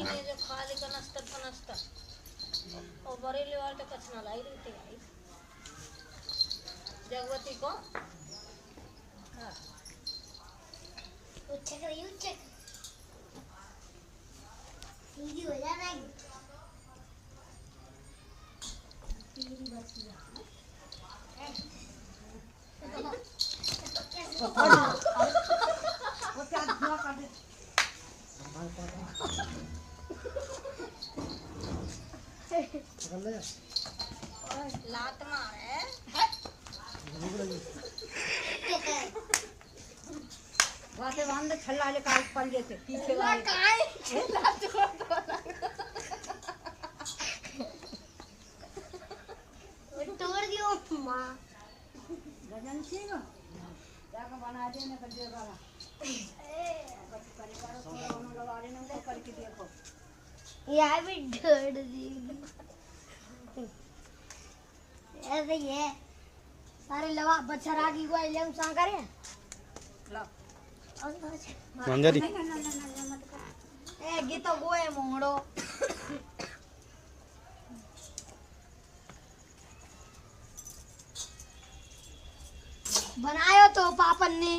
ने जो खाली कनस्तर और बरेली वाले तो कचना लाई रही थी आई जगवती को हाँ उच्चक सीधी हो जाना है सीधी बस वो क्या धुआं कर दे लात मारे वाते वांदे छल्ला ले काट पड़ लेते पीछे वाले काय लात छोड़ दो तोड़ दियो मां गजन सिंह जाके बना दे ने कर दे बाबा परिवार को उन्होंने लगा देने को करके देखो यार भी डर दी ऐसे ही है सारे लवा बच्चा रागी को ले हम सांग करे लो मंजरी ए गीतो गोए मोंगड़ो बनायो तो पापन ने